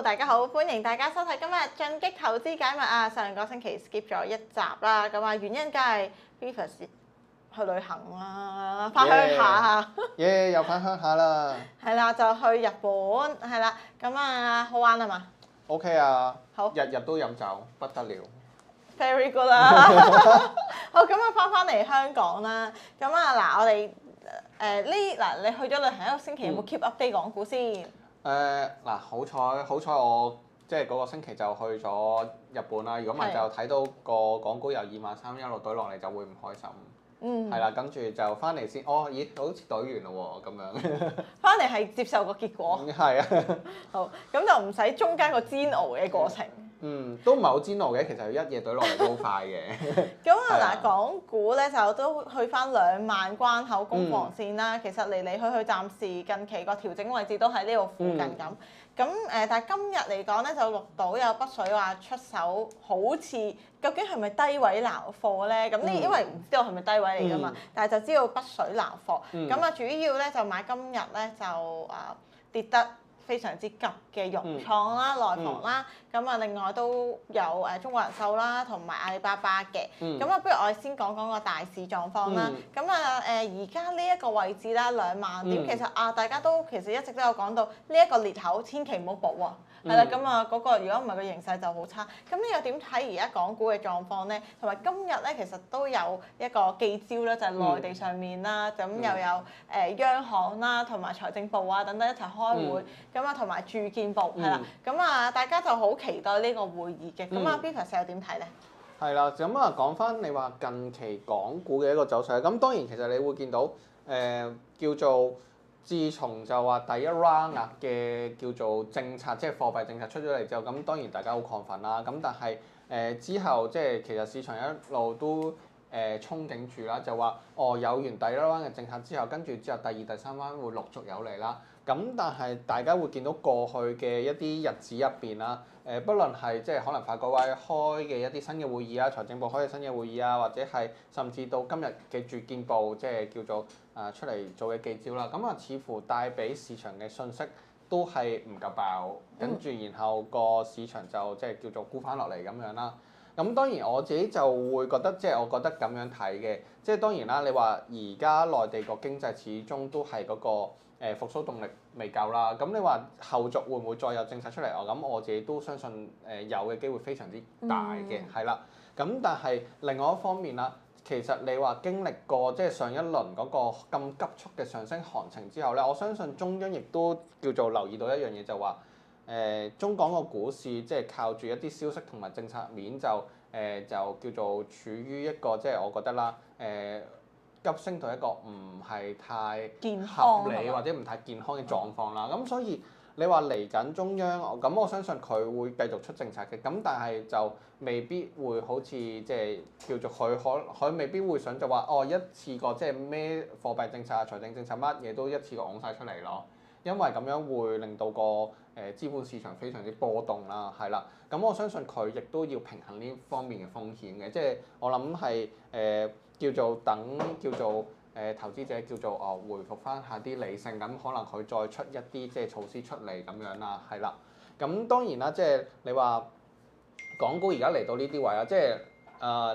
大家好，歡迎大家收睇今日進擊投資解密啊！上個星期 skip 咗一集啦，咁啊原因梗係 Beavis 去旅行啦，翻鄉下啊！又翻鄉下啦！係啦，就去日本，係啦，咁啊好玩啊嘛 OK 啊，好日日都飲酒，不得了。 ，very good 啦！好，咁啊翻嚟香港啦，咁啊嗱，我哋你去咗旅行一個星期，有冇 keep update 港股先？嗱，好彩我即係嗰個星期就去咗日本啦。如果唔係就睇到個港股由23,000一路懟落嚟，就會唔開心。係啦，跟住就翻嚟先，咦，好似懟完咯喎，咁樣。翻嚟係接受個結果。係啊。好，咁就唔使中間個煎熬嘅過程。都唔係好煎熬嘅，其實一夜懟落嚟都好快嘅。咁嗱，港股咧就都去翻2萬關口攻防線啦。其實嚟嚟去去，暫時近期個調整位置都喺呢度附近咁。咁但係今日嚟講咧，就錄到有北水話出手，好似究竟係咪低位撈貨咧？咁因為唔知道係咪低位嚟㗎嘛，但係就知道北水撈貨。咁啊，主要咧就買今日咧就跌得非常之急嘅融創啦、內房啦，咁啊另外都有中國人壽啦，同埋阿里巴巴嘅。咁啊，不如我哋先講講個大市狀況啦。咁啊而家呢一個位置啦，2萬點，其實大家都其實一直都有講到呢一個裂口，千祈唔好補喎。係啦，咁啊嗰個如果唔係個形勢就好差。咁你又點睇而家港股嘅狀況咧？同埋今日咧其實都有一個記招啦，就係內地上面啦，咁又有央行啦，同埋財政部啊等等一齊開會。咁啊同埋住建部係啦，咁啊大家就好期待呢個會議嘅。咁啊 Beavis 又點睇咧？係啦，咁啊講翻你話近期港股嘅一個走勢，咁當然其實你會見到叫做。自從就話第一 round 嘅叫做政策，即係貨幣政策出咗嚟之後，咁當然大家好亢奮啦。咁但係之後即係其實市場一路都憧憬住啦，就話有完第一 round 嘅政策之後，跟住之後第二、第三 round 會陸續有嚟啦。咁但係大家會見到過去嘅一啲日子入邊啦，不論係即係可能發改委開嘅一啲新嘅會議啊，財政部開嘅新嘅會議啊，或者係甚至到今日嘅住建部即係叫做出嚟做嘅記招啦，咁啊似乎帶俾市場嘅信息都係唔夠爆，跟住然後個市場就即係叫做沽翻落嚟咁樣啦。咁當然我自己就會覺得，即係我覺得咁樣睇嘅，即係當然啦。你話而家內地個經濟始終都係嗰個復甦動力未夠啦。咁你話後續會唔會再有政策出嚟？咁我自己都相信有嘅機會非常之大嘅，係啦。咁但係另外一方面啦，其實你話經歷過即係上一輪嗰個咁急速嘅上升行情之後咧，我相信中央亦都叫做留意到一樣嘢，就話中港個股市即係靠住一啲消息同埋政策面就叫做處於一個即係我覺得啦急升到一個唔係太合理或者唔太健康嘅狀況啦。咁所以你話嚟緊中央咁，我相信佢會繼續出政策嘅。咁但係就未必會好似即係叫做佢未必會想就話一次過即係咩貨幣政策啊、財政政策乜嘢都一次過拱晒出嚟咯。因為咁樣會令到個資本市場非常之波動啦，係啦。咁我相信佢亦都要平衡呢方面嘅風險嘅，即係我諗係叫做等叫做投資者叫做回復翻下啲理性，咁可能佢再出一啲即係措施出嚟咁樣啦，係啦。咁當然啦，即係你話港股而家嚟到呢啲位啦，即係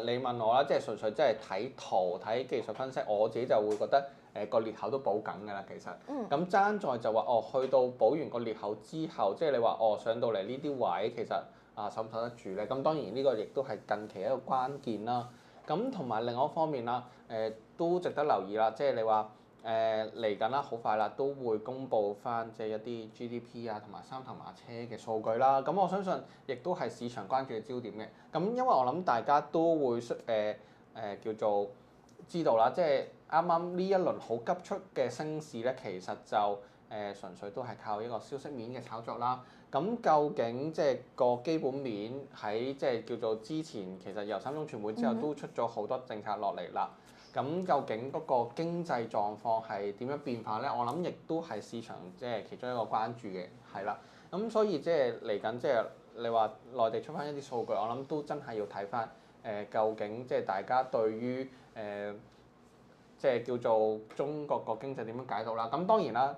你問我啦，即係純粹即係睇圖睇技術分析，我自己就會覺得。個裂口都補緊㗎啦，其實。咁爭在就話去到補完個裂口之後，即係你話上到嚟呢啲位，其實守唔守得住咧？咁當然呢個亦都係近期一個關鍵啦。咁同埋另外一方面啦，都值得留意啦，即係你話嚟緊啦，好快啦，都會公布翻即係一啲 GDP 啊同埋三頭馬車嘅數據啦。咁我相信亦都係市場關注嘅焦點嘅。咁因為我諗大家都會叫做知道啦，即係。啱啱呢一輪好急速嘅升市咧，其實就純粹都係靠一個消息面嘅炒作啦。咁究竟即係個基本面喺即係叫做之前，其實由三中全會之後都出咗好多政策落嚟啦。咁究竟嗰個經濟狀況係點樣變化咧？我諗亦都係市場即係其中一個關注嘅，係啦。咁所以即係嚟緊即係你話內地出翻一啲數據，我諗都真係要睇翻究竟即係大家對於即係叫做中國個經濟點樣解讀啦？咁當然啦，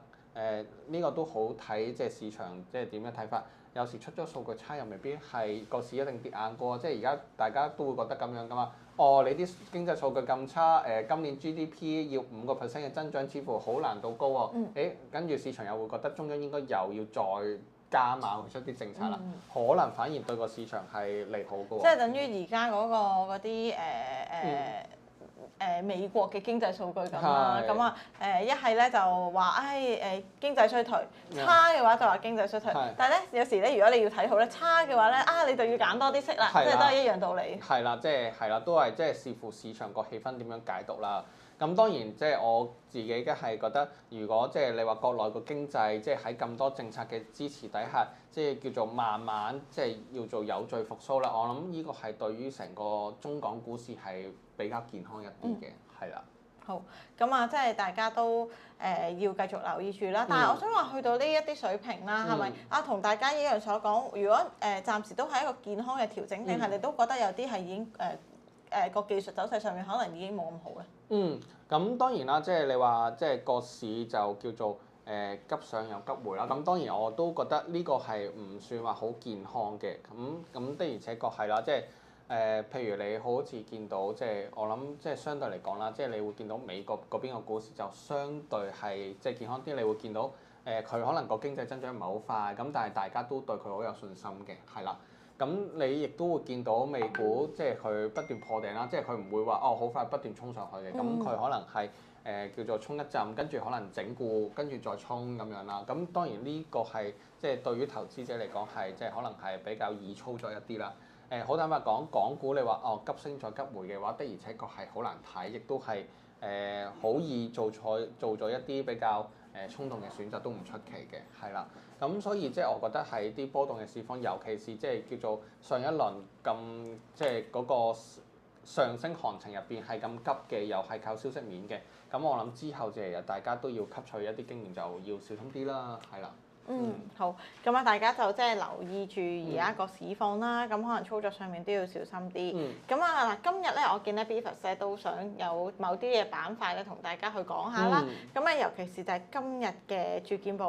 呢個都好睇即係市場即係點樣睇法。有時出咗數據差又未必係個市一定跌硬過，即係而家大家都會覺得咁樣噶嘛。哦，你啲經濟數據咁差，今年 GDP 要5%嘅增長，似乎好難度高喎。跟住市場又會覺得中央應該又要再加碼去出啲政策啦，可能反而對個市場係利好嘅喎。即係等於而家嗰啲美國嘅經濟數據咁啦，咁啊一係咧就話經濟衰退，差嘅話就話經濟衰退，但係咧有時咧如果你要睇好咧，差嘅話咧你就要揀多啲息啦，即係都係一樣道理。係啦，即係係啦，都係即係視乎市場個氣氛點樣解讀啦。咁當然即係我自己嘅係覺得，如果即係你話國內個經濟即係喺咁多政策嘅支持底下，即係叫做慢慢即係要做有序復甦啦。我諗呢個係對於成個中港股市係比較健康一啲嘅，係啦。好，咁啊，即係大家都要繼續留意住啦。但係我想話去到呢一啲水平啦，係咪同大家一樣所講？如果暫時都係一個健康嘅調整，定係你都覺得有啲係已經個技術走勢上面可能已經冇咁好咧？咁當然啦，即係你話即係個市就叫做急上又急回啦。咁當然我都覺得呢個係唔算話好健康嘅。咁的而且確係啦，即係。譬如你好似見到即係我諗即係相對嚟講啦，即係你會見到美國嗰邊個股市就相對係即係健康啲，你會見到佢可能個經濟增長唔係好快，咁但係大家都對佢好有信心嘅，係啦。咁你亦都會見到美股即係佢不斷破頂啦，即係佢唔會話好快不斷衝上去嘅，咁佢可能係叫做衝一陣，跟住可能整固，跟住再衝咁樣啦。咁當然呢個係即係對於投資者嚟講係即係可能係比較易操作一啲啦。好坦白講，港股你話急升再急回嘅話，的而且確係好難睇，亦都係好易做咗一啲比較衝動嘅選擇都唔出奇嘅，係啦。咁所以即係我覺得喺啲波動嘅市況，尤其是即係叫做上一輪咁即係嗰個上升行情入邊係咁急嘅，又係靠消息面嘅，咁我諗之後就係大家都要吸取一啲經驗，就要小心啲啦，係啦。好，咁啊，大家就即係留意住而家個市況啦，咁可能操作上面都要小心啲。咁啊嗱，今日咧我見咧 Beavis 咧都想有某啲嘅板塊咧同大家去講下啦。咁啊，尤其是就係今日嘅住建部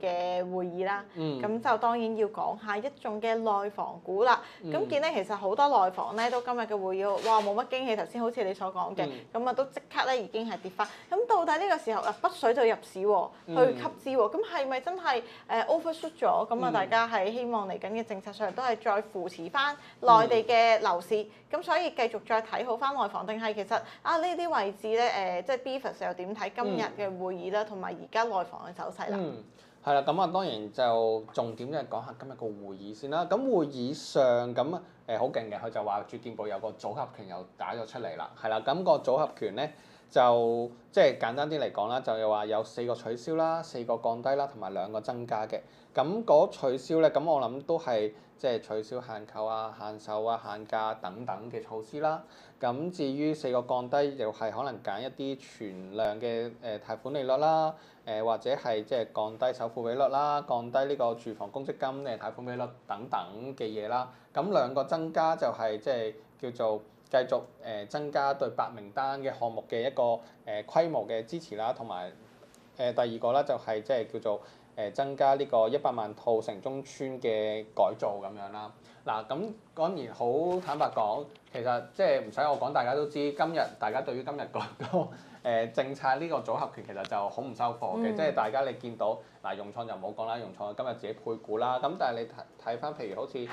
嘅會議啦。咁就當然要講下一眾嘅內房股啦。咁見咧其實好多內房咧都今日嘅會議，哇冇乜驚喜，頭先好似你所講嘅，咁啊都即刻咧已經係跌翻。咁到底呢個時候北水就入市喎，去吸資喎，咁係咪真係overshoot 咗？咁啊大家係希望嚟緊嘅政策上都係再扶持翻內地嘅樓市，咁所以繼續再睇好翻內房，定係其實呢啲位置咧即係 Beavis 又點睇今日嘅會議啦，同埋而家內房嘅走勢啦？係啦，咁啊當然就重點就係講下今日個會議先啦。咁會議上咁好勁嘅，佢就話住建部有個組合拳又打咗出嚟啦，係啦。咁個組合拳咧就即係簡單啲嚟講啦，就係話有4個取消啦、4個降低啦，同埋2個增加嘅。咁嗰取消咧，咁我諗都係即係取消限購啊、限售啊、限價等等嘅措施啦。咁至於4個降低，又係可能揀一啲存量嘅貸款利率啦，或者係即係降低首付比率啦、降低呢個住房公積金嘅貸款比率等等嘅嘢啦。咁2個增加就係即係叫做繼續增加對白名單嘅項目嘅一個規模嘅支持啦，同埋第2個咧就係即係叫做增加呢個100萬套城中村嘅改造咁樣啦。嗱，咁當然好坦白講，其實即係唔使我講，大家都知今日大家對於今日個政策呢個組合拳其實就好唔收貨嘅，即係大家你見到嗱，融創就唔好講啦，融創今日自己配股啦，咁但係你睇翻譬如好似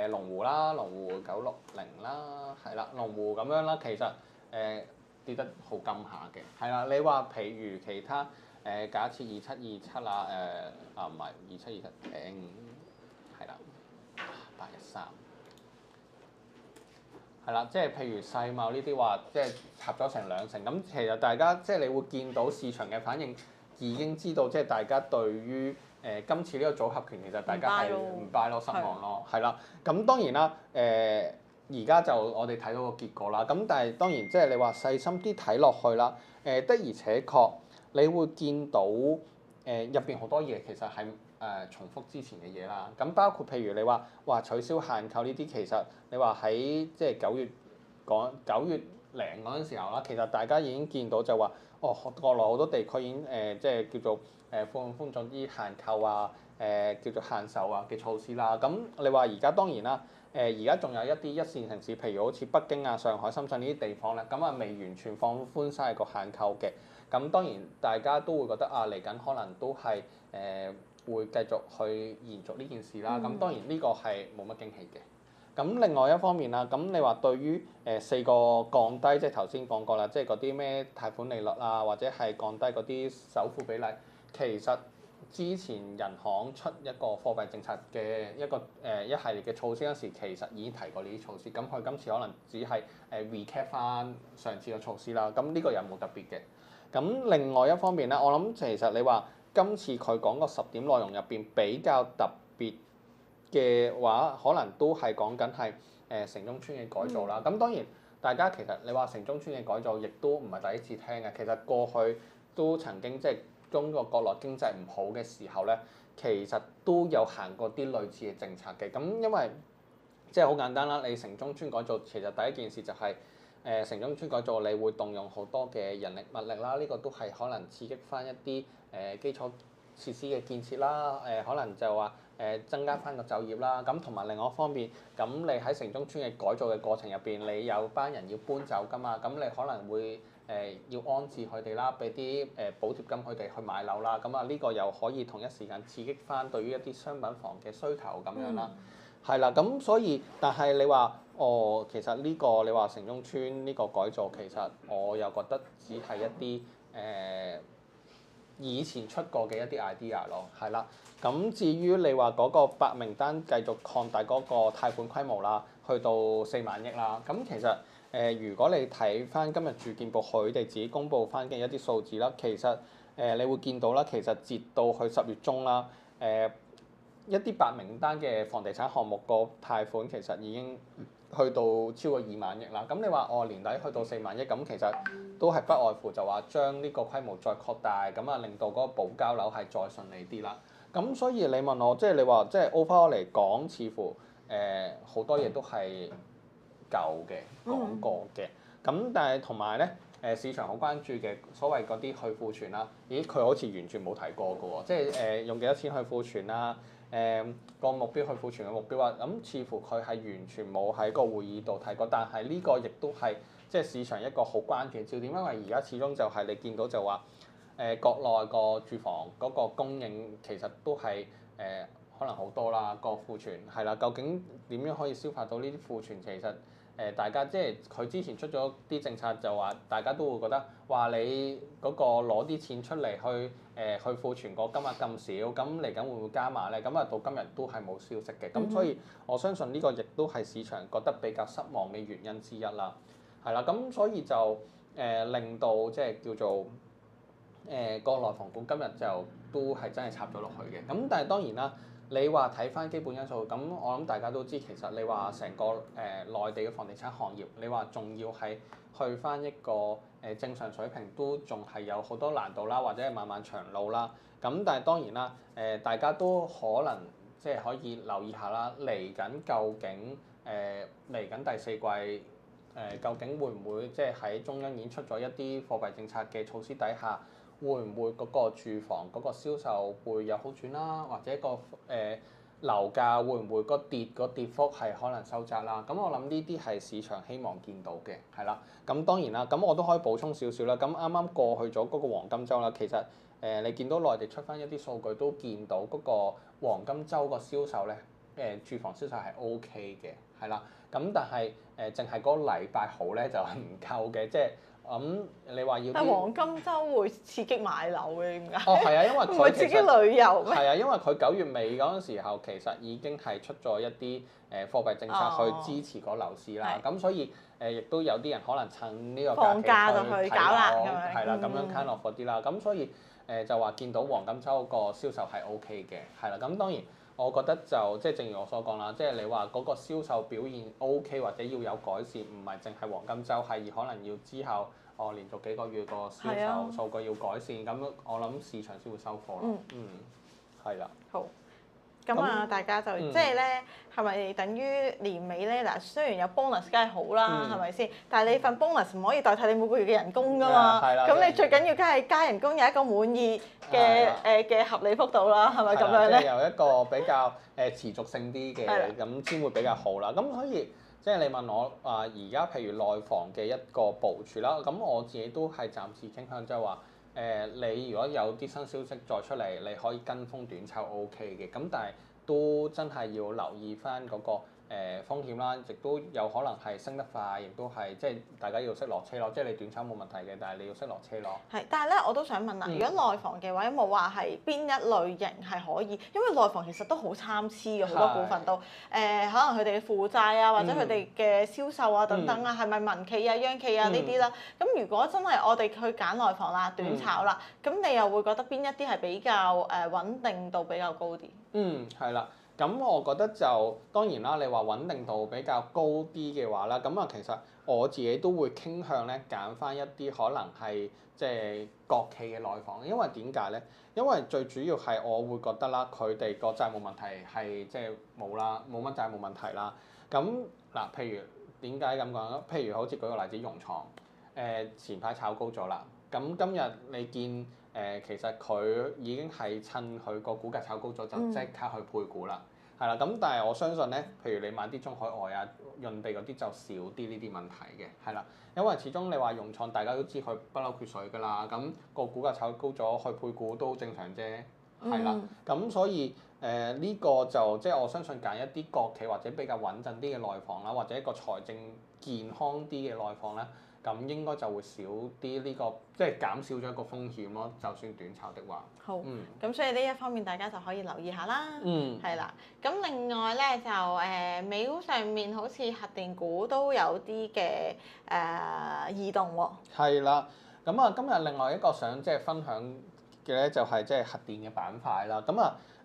龍湖啦、龍湖960啦，係啦，龍湖咁樣啦，其實跌得好金下嘅，係啦，你話譬如其他假設2727啦，唔係2727係啦，813。係啦，即係譬如世茂呢啲話，即係插咗成2成，咁其實大家即係你會見到市場嘅反應，已經知道即係大家對於今次呢個組合拳其實大家係唔 buy 咯，失望咯，係啦。咁當然啦，而家就我哋睇到個結果啦。咁但係當然即係你話細心啲睇落去啦，的而且確你會見到入邊好多嘢其實係重複之前嘅嘢啦，咁包括譬如你話取消限購呢啲，其實你話喺即係9月零嗰陣時候啦，其實大家已經見到就話，國內好多地區已經即係叫做寬鬆啲限購啊，叫做限售啊嘅措施啦。咁你話而家當然啦，而家仲有一啲一線城市，譬如好似北京啊、上海、深圳呢啲地方咧，咁啊未完全放寬晒個限購嘅。咁當然大家都會覺得啊，嚟緊可能都係會繼續去延續呢件事啦。咁當然呢個係冇乜驚喜嘅。咁另外一方面啦，咁你話對於4個降低，即係頭先講過啦，即係嗰啲咩貸款利率啊，或者係降低嗰啲首付比例，其實之前人行出一個貨幣政策嘅一個一系列嘅措施嗰時，其實已經提過呢啲措施。咁佢今次可能只係recap 翻上次嘅措施啦。咁呢個又冇特別嘅。咁另外一方面咧，我諗其實你話今次佢講個10點內容入邊比較特別嘅話，可能都係講緊係城中村嘅改造啦。咁當然大家其實你話城中村嘅改造，亦都唔係第一次聽嘅。其實過去都曾經即係中國國內經濟唔好嘅時候咧，其實都有行過啲類似嘅政策嘅。咁因為即係好簡單啦，你城中村改造其實第一件事就係城中村改造，你會動用好多嘅人力物力啦。呢個都係可能刺激翻一啲基礎設施嘅建設啦。可能就話增加翻個就業啦。咁同埋另外一方面，咁你喺城中村嘅改造嘅過程入邊，你有班人要搬走㗎嘛。咁你可能會要安置佢哋啦，俾啲補貼金佢哋去買樓啦。咁啊呢個又可以同一時間刺激翻對於一啲商品房嘅需求咁樣啦。係啦，咁所以但係你話其實呢個你話城中村呢個改造，其實我又覺得只係一啲以前出過嘅一啲 idea 咯，係啦。咁至於你話嗰個白名單繼續擴大嗰個貸款規模啦，去到4萬億啦。咁其實如果你睇翻今日住建部佢哋自己公布翻嘅一啲數字啦，其實你會見到啦，其實截到去10月中啦，一啲白名單嘅房地產項目個貸款其實已經去到超過2萬億啦。咁你話年底去到4萬億，咁其實都係不外乎就話將呢個規模再擴大，咁啊令到嗰個保交樓係再順利啲啦。咁所以你問我，即係你話即係 overall 嚟講，似乎好多嘢都係舊嘅講過嘅。咁但係同埋咧市場好關注嘅所謂嗰啲去庫存啦，咦佢好似完全冇提過嘅喎，即係用幾多錢去庫存啦？個目標去庫存嘅目標啊，咁似乎佢係完全冇喺個會議度提過，但係呢個亦都係即係市場一個好關鍵焦點，因為而家始終就係你見到就話國內個住房嗰個供應其實都係可能好多啦，個庫存係啦，究竟點樣可以消化到呢啲庫存？其實大家即係佢之前出咗啲政策就話，大家都會覺得話你嗰個攞啲錢出嚟去庫存個金額咁少，咁嚟緊會唔會加碼咧？咁啊到今日都係冇消息嘅，咁所以我相信呢個亦都係市場覺得比較失望嘅原因之一啦。係啦，咁所以就令到即係叫做個內房股今日就都係真係插咗落去嘅。咁但係當然啦。你話睇翻基本因素，咁我諗大家都知，其實你話成個內地嘅房地產行業，你話仲要係去翻一個正常水平，都仲係有好多難度啦，或者係漫漫長路啦。咁但係當然啦，大家都可能即係可以留意下啦，嚟緊究竟嚟緊第四季究竟會唔會即係喺中央已經出咗一啲貨幣政策嘅措施底下？會唔會嗰個住房嗰個銷售會有好轉啦，或者個樓價會唔會個跌幅係可能收窄啦？咁我諗呢啲係市場希望見到嘅，係啦。咁當然啦，咁我都可以補充少少啦。咁啱啱過去咗嗰個黃金週啦，其實你見到內地出翻一啲數據都見到嗰個黃金週個銷售咧，住房銷售係 OK 嘅，係啦。咁但係淨係嗰個禮拜好咧就係唔夠嘅，即係。你話要？但黃金週會刺激買樓嘅點解？係啊，因為佢刺激旅遊咩？係啊，因為佢9月尾嗰陣時候，其實已經係出咗一啲貨幣政策去支持個樓市啦。咁所以亦都有啲人可能趁呢個假期去搞啦，係啦，咁樣 kind of 嗰啲啦。咁所以就話見到黃金週個銷售係 OK 嘅，係啦。咁當然我覺得就即係正如我所講啦，即係你話嗰個銷售表現 OK 或者要有改善，唔係淨係黃金週，係可能要之後連續幾個月個銷售數據要改善，咁我諗市場先會收貨咯。係啦。好。咁啊，大家就即係咧，係咪等於年尾咧？嗱，雖然有 bonus 梗係好啦，係咪先？但係你份 bonus 唔可以代替你每個月嘅人工㗎嘛。咁你最緊要梗係加人工有一個滿意嘅合理幅度啦，係咪咁樣咧？即係有一個比較持續性啲嘅，咁先會比較好啦。咁所以即係你問我而家譬如內房嘅一個部署啦，咁我自己都係暫時傾向即係話。你如果有啲新消息再出嚟，你可以跟風短炒 OK 嘅，咁但係都真係要留意翻嗰個風險啦，亦都有可能係升得快，亦都係即係大家要識落車咯。即係你短炒冇問題嘅，但係你要識落車咯。係，但係咧我都想問啦，如果內房嘅話，有冇話係邊一類型係可以？因為內房其實都好參差嘅，好多股份都可能佢哋嘅負債啊，或者佢哋嘅銷售啊等等啊，係咪民企啊、央企啊呢啲啦？咁如果真係我哋去揀內房啦、短炒啦，咁你又會覺得邊一啲係比較穩定度比較高啲？係啦。咁我覺得就當然啦，你話穩定度比較高啲嘅話啦，咁其實我自己都會傾向咧揀翻一啲可能係即係國企嘅內房，因為點解咧？因為最主要係我會覺得啦，佢哋個債務問題係即係冇啦，冇乜債務問題啦。咁嗱，譬如點解咁講咧？譬如好似舉個例子，融創前排炒高咗啦，咁今日你見其實佢已經係趁佢個股價炒高咗，就即刻去配股啦，係啦。咁但係我相信咧，譬如你買啲中海外啊、潤地嗰啲就少啲呢啲問題嘅，係啦。因為始終你話融創，大家都知佢不嬲缺水㗎啦，咁個股價炒高咗，去配股都正常啫，係啦。咁所以呢個就即係我相信揀一啲國企或者比較穩陣啲嘅內房啦，或者一個財政健康啲嘅內房啦。咁應該就會少啲呢個，即係減少咗一個風險咯。就算短炒的話，好，咁所以呢一方面大家就可以留意下啦。係啦。咁另外咧就美股上面好似核電股都有啲嘅異動喎。係啦。咁今日另外一個想即係分享嘅咧就係即係核電嘅板塊啦。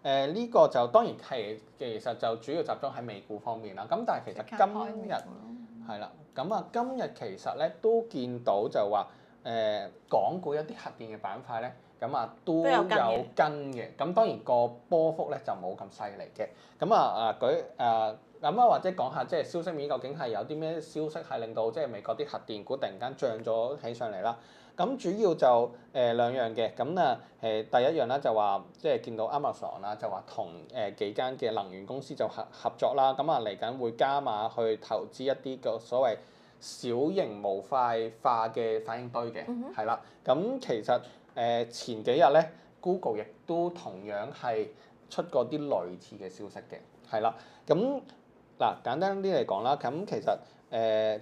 呢個就當然係其實就主要集中喺美股方面啦。咁但係其實今日係啦。今日其實咧都見到就話港股有啲核電嘅板塊咧，都有跟嘅。咁當然個波幅咧就冇咁犀利嘅。或者講下即係消息面究竟係有啲咩消息係令到即係美國啲核電股突然間漲咗起上嚟啦。咁主要就兩樣嘅。第一樣咧就話即係見到 Amazon 啦，就話同幾間嘅能源公司就合作啦。嚟緊會加碼去投資一啲個所謂小型模塊化嘅反應堆嘅，係啦。其實前幾日咧 Google 亦都同樣係出過啲類似嘅消息嘅，係啦。簡單啲嚟講啦，其實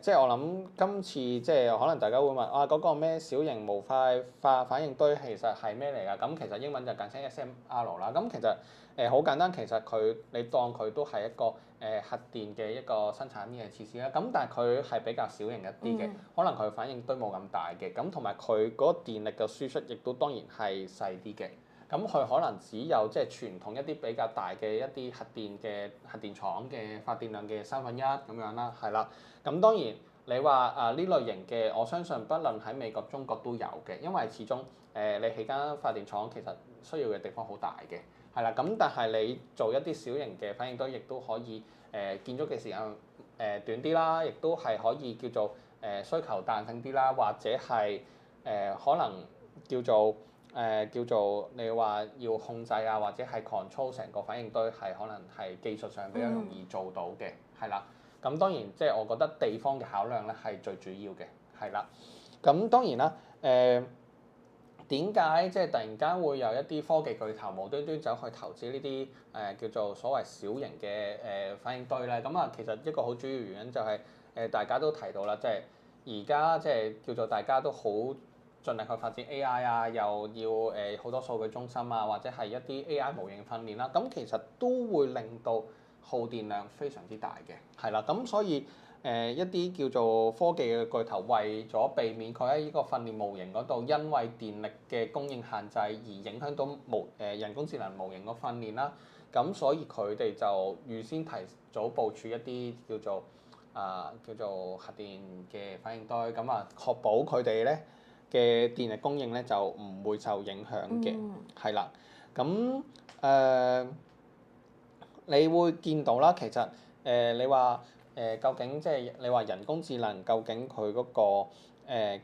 即係我諗今次即係可能大家會問嗰個咩小型模塊化反應堆其實係咩嚟㗎？其實英文就簡稱 SMR 啦。其實好簡單，其實你當佢都係一個核電嘅一個生產嘅設施啦。但係佢係比較小型一啲嘅，可能佢反應堆冇咁大嘅，同埋佢嗰個電力嘅輸出亦都當然係細啲嘅。佢可能只有即係傳統一啲比較大嘅一啲核電廠嘅發電量嘅1/3咁樣啦，係啦。當然你話呢類型嘅，我相信不論喺美國、中國都有嘅，因為始終你起間發電廠其實需要嘅地方好大嘅，係啦。但係你做一啲小型嘅反應堆，亦都可以建築嘅時間短啲啦，亦都係可以叫做需求彈性啲啦，或者係可能叫做你話要控制啊，或者係 control 成個反應堆係可能係技術上比較容易做到嘅，係啦。當然即係我覺得地方嘅考量咧係最主要嘅，係啦。當然啦，點解即係突然間會有一啲科技巨頭無端端走去投資呢啲叫做所謂小型嘅反應堆咧？其實一個好主要原因就係大家都提到啦，即係而家即係叫做大家都好盡力去發展 AI 啊，又要好多數據中心啊，或者係一啲 AI 模型訓練啦，其實都會令到耗電量非常之大嘅，係啦。所以一啲叫做科技嘅巨頭為咗避免佢喺呢個訓練模型嗰度，因為電力嘅供應限制而影響到人工智能模型個訓練啦，所以佢哋就預先提早部署一啲叫做核電嘅反應堆，確保佢哋咧嘅電力供應咧就唔會受影響嘅，係啦。你會見到啦，其實你話究竟即係你話人工智能究竟佢嗰個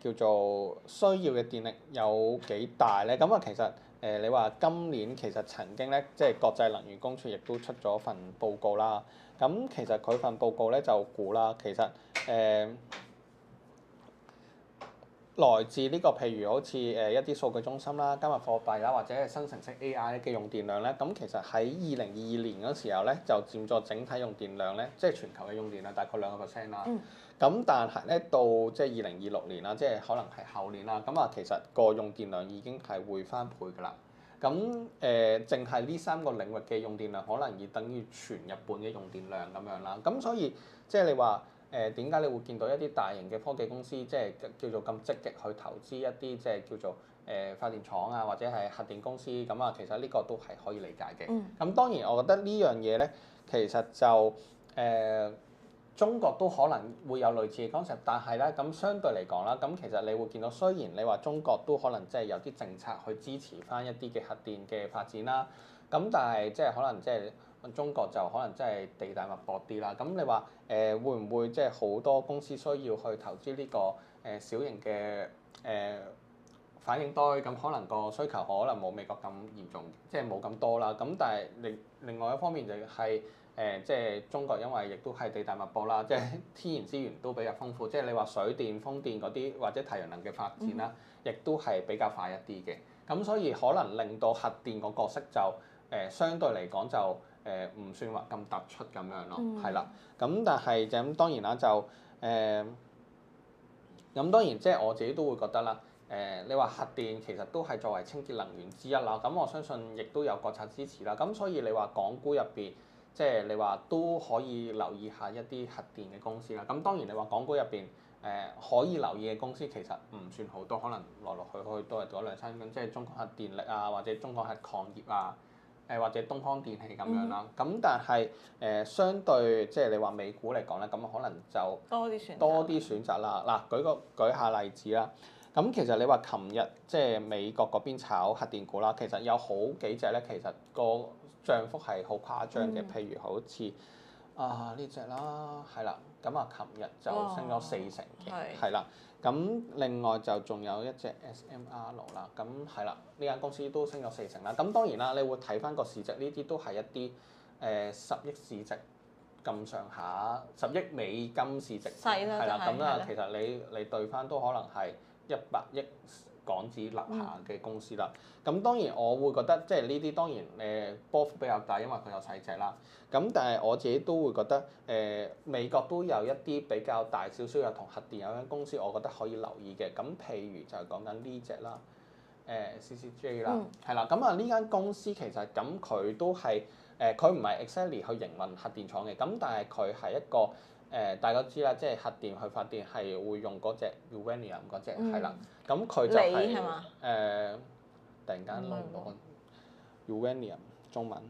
叫做需要嘅電力有幾大咧？咁啊，其實你話今年其實曾經咧，即係國際能源公署亦都出咗份報告啦。咁其實佢份報告咧就估啦，其實來自呢個譬如好似一啲數據中心啦、加密貨幣啦，或者係生成式 AI 嘅用電量咧，咁其實喺2022年嗰時候咧，就佔咗整體用電量咧，即係全球嘅用電量大概2%啦。咁但係咧到即係2026年啦，即係可能係後年啦，咁啊其實個用電量已經係會翻倍㗎啦。咁淨係呢3個領域嘅用電量，可能已等於全日本嘅用電量咁樣啦。咁所以即係你話點解你會見到一啲大型嘅科技公司即係叫做咁積極去投資一啲即係叫做發電廠啊，或者係核電公司咁啊？其實呢個都係可以理解嘅。咁當然我覺得呢樣嘢咧，其實就中國都可能會有類似嘅 concept，但係咧咁相對嚟講啦，咁其實你會見到雖然你話中國都可能即係有啲政策去支持翻一啲嘅核電嘅發展啦，咁但係即係可能即係中國就可能即係地大物博啲啦。咁你話會唔會即係好多公司需要去投資呢個小型嘅反應堆？咁可能個需求可能冇美國咁嚴重，即係冇咁多啦。咁但係另外一方面就係即係中國因為亦都係地大物博啦，即係天然資源都比較豐富，即係你話水電、風電嗰啲或者太陽能嘅發展啦，亦都係比較快一啲嘅。咁所以可能令到核電個角色就相對嚟講就唔算話咁突出咁樣咯，係啦。咁但係就咁當然啦，就咁當然即係我自己都會覺得啦。你話核電其實都係作為清潔能源之一啦，咁我相信亦都有國策支持啦。咁所以你話港股入邊，即係你話都可以留意下一啲核電嘅公司啦。咁當然你話港股入邊可以留意嘅公司其實唔算好多，可能來來去去都係嗰2-3間，即係中國核電力啊，或者中國核礦業啊，或者東方電器咁樣啦。咁但係相對即係你話美股嚟講咧，咁可能就多啲選擇啦。嗱，舉下例子啦。咁其實你話琴日即係美國嗰邊炒核電股啦，其實有好幾隻咧，其實個漲幅係好誇張嘅。譬如好似呢隻啦，係啦，咁啊琴日就升咗40%嘅，係啦。咁另外就仲有一隻 SMR 啦，咁係啦，呢間公司都升咗40%啦。咁當然啦，你會睇翻個市值，呢啲都係一啲10億市值咁上下，10億美金市值，係啦。咁啊，其實你對翻都可能係100億港紙立下嘅公司啦。咁當然我會覺得即係呢啲當然波幅比較大，因為佢有細隻啦。咁但係我自己都會覺得美國都有一啲比較大少少又同核電有間公司，我覺得可以留意嘅。咁譬如就係講緊呢隻啦，CCJ 啦，係啦。咁啊呢間公司其實咁佢都係佢唔係 exactly 去營運核電廠嘅，咁但係佢係一個大家知啦，即係核電去發電係會用嗰隻 uranium 嗰隻係啦。咁佢就係突然間撈唔到 uranium 中文。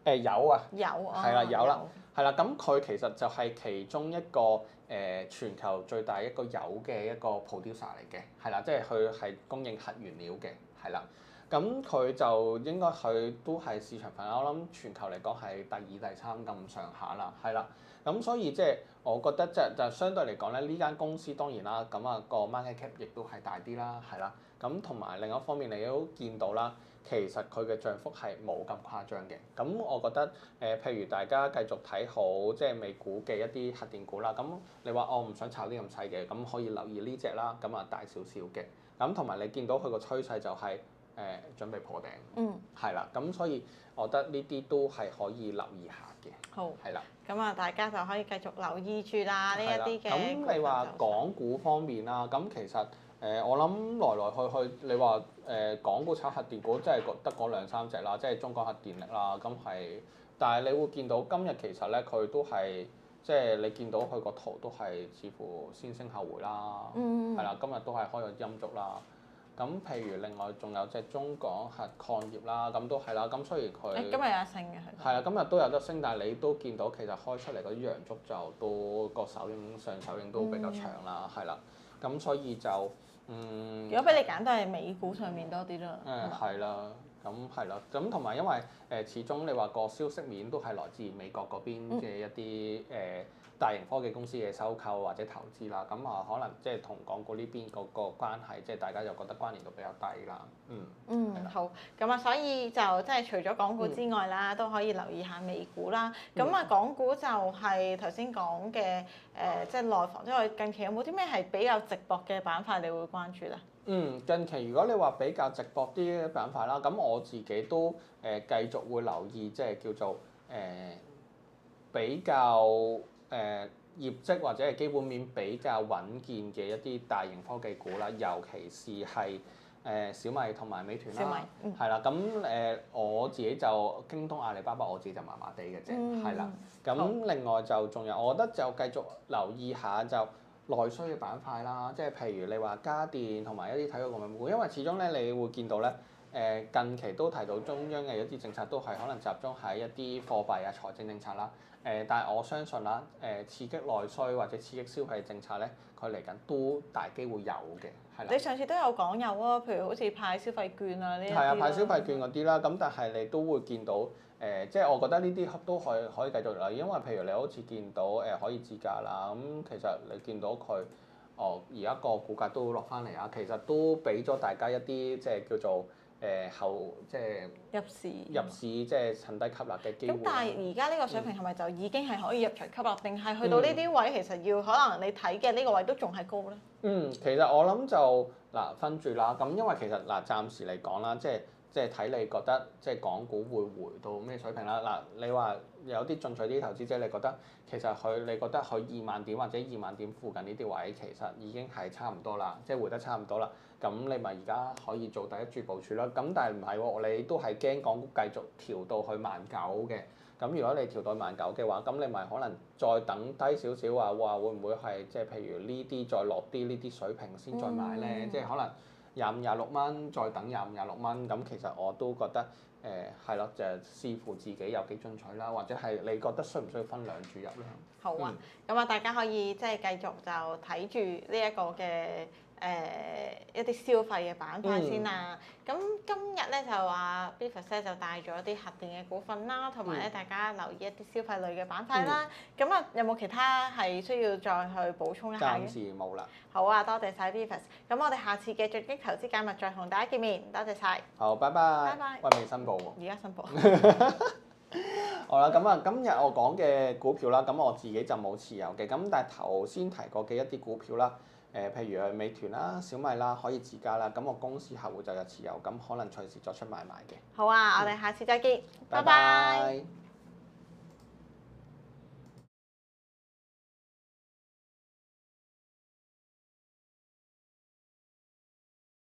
有啊，係啦，有啦，係啦。咁佢其實就係其中一個全球最大一個鈾嘅一個 producer 嚟嘅，係啦，即係佢係供應核原料嘅，係啦。咁佢就應該佢都係市場份額，我諗全球嚟講係第2、第3咁上下啦，係啦。咁所以即係我覺得就相對嚟講咧，呢間公司當然啦，咁啊個 market cap 亦都係大啲啦，係啦。咁同埋另一方面你都見到啦，其實佢嘅漲幅係冇咁誇張嘅。咁我覺得譬如大家繼續睇好即係美股嘅一啲核電股啦。咁你話我唔想炒啲咁細嘅，咁可以留意呢隻啦。咁啊大少少嘅。咁同埋你見到佢個趨勢就係準備破頂，係啦。咁所以我覺得呢啲都係可以留意下嘅。好，係啦。咁啊，大家就可以繼續留意住啦呢一啲嘅。咁你話港股方面啦，咁其實我諗來來去去，你話港股炒核電股，真係得嗰2-3隻啦，即係中國核電力啦，咁係。但係你會見到今日其實咧，佢都係即係你見到佢個圖都係似乎先升後回啦，係啦，今日都係開咗陰燭啦。咁譬如另外仲有隻中港核礦業啦，咁都係啦。咁雖然佢今日有得升嘅係。係啊，今日都有得升，但係你都見到其實開出嚟嗰啲陽燭就都個上手影都比較長啦，係啦。咁所以就嗯。如果俾你揀，都係美股上面多啲啦。係啦，咁係啦，咁同埋因為始終你話個消息面都係來自美國嗰邊嘅一啲大型科技公司嘅收購或者投資啦，咁可能即係同港股呢邊個關係，即係大家又覺得關聯度比較低啦。好，咁所以就即係除咗港股之外啦，都可以留意下美股啦。咁港股就係頭先講嘅即係內房之外，近期有冇啲咩係比較直博嘅板塊你會關注咧？近期如果你話比較直博啲嘅板塊啦，咁我自己都繼續會留意，即係叫做比較業績或者係基本面比較穩健嘅一啲大型科技股啦，尤其是係小米同埋美團啦，係啦，咁我自己就京東、阿里巴巴我自己就麻麻地嘅啫，係啦，咁另外就仲有，我覺得就繼續留意下就內需嘅板塊啦，即係譬如你話家電同埋一啲體育用品股，因為始終咧你會見到咧，近期都提到中央嘅一啲政策都係可能集中喺一啲貨幣啊、財政政策啦，但係我相信啦，刺激內需或者刺激消費政策咧，佢嚟緊都大機會有嘅，係啦。你上次都有講有啊，譬如好似派消費券啊呢一啲啦。係啊，派消費券嗰啲啦，咁但係你都會見到。即係我覺得呢啲都可以繼續留意，因為譬如你好似見到可以自駕啦，咁其實你見到佢而家個股價都落翻嚟啊，其實都俾咗大家一啲即係叫做後即係入市即係趁低吸納嘅機會。咁但係而家呢個水平係咪就已經係可以入場吸納，定係去到呢啲位其實要可能你睇嘅呢個位都仲係高咧？其實我諗就分住啦，咁因為其實暫時嚟講啦，即係睇你覺得即係港股會回到咩水平啦？你話有啲進取啲投資者，你覺得其實你覺得佢2萬點或者2萬點附近呢啲位，其實已經係差唔多啦，即係回得差唔多啦。咁你咪而家可以做第一注部署啦。咁但係唔係喎？你都係驚港股繼續調到去19000嘅。咁如果你調到19000嘅話，咁你咪可能再等低少少話，哇會唔會係即係譬如呢啲再落啲呢啲水平先再買咧？即係可能25、26蚊，再等25、26蚊，咁其實我都覺得係咯，就視乎自己有幾進取啦，或者係你覺得需唔需要分兩注入咧？好啊，咁大家可以即係繼續就睇住呢一個嘅一啲消費嘅板塊先啦。咁今日咧就話 Beavis 咧就帶咗啲核電嘅股份啦，同埋咧大家留意一啲消費類嘅板塊啦。咁有冇其他係需要再去補充一下嘅？暫時冇啦。好啊，多謝晒 Beavis。咁我哋下次嘅進擊投資解密再同大家見面，多謝晒。好，拜拜。拜拜。喂，未申報喎。而家申報。好啦，咁今日我講嘅股票啦，咁我自己就冇持有嘅，咁但係頭先提過嘅一啲股票啦，譬如係美團啦、小米啦，可以自家啦，咁我公司客戶就有持有，咁可能隨時作出買賣嘅。好啊，我哋下次再見，拜拜。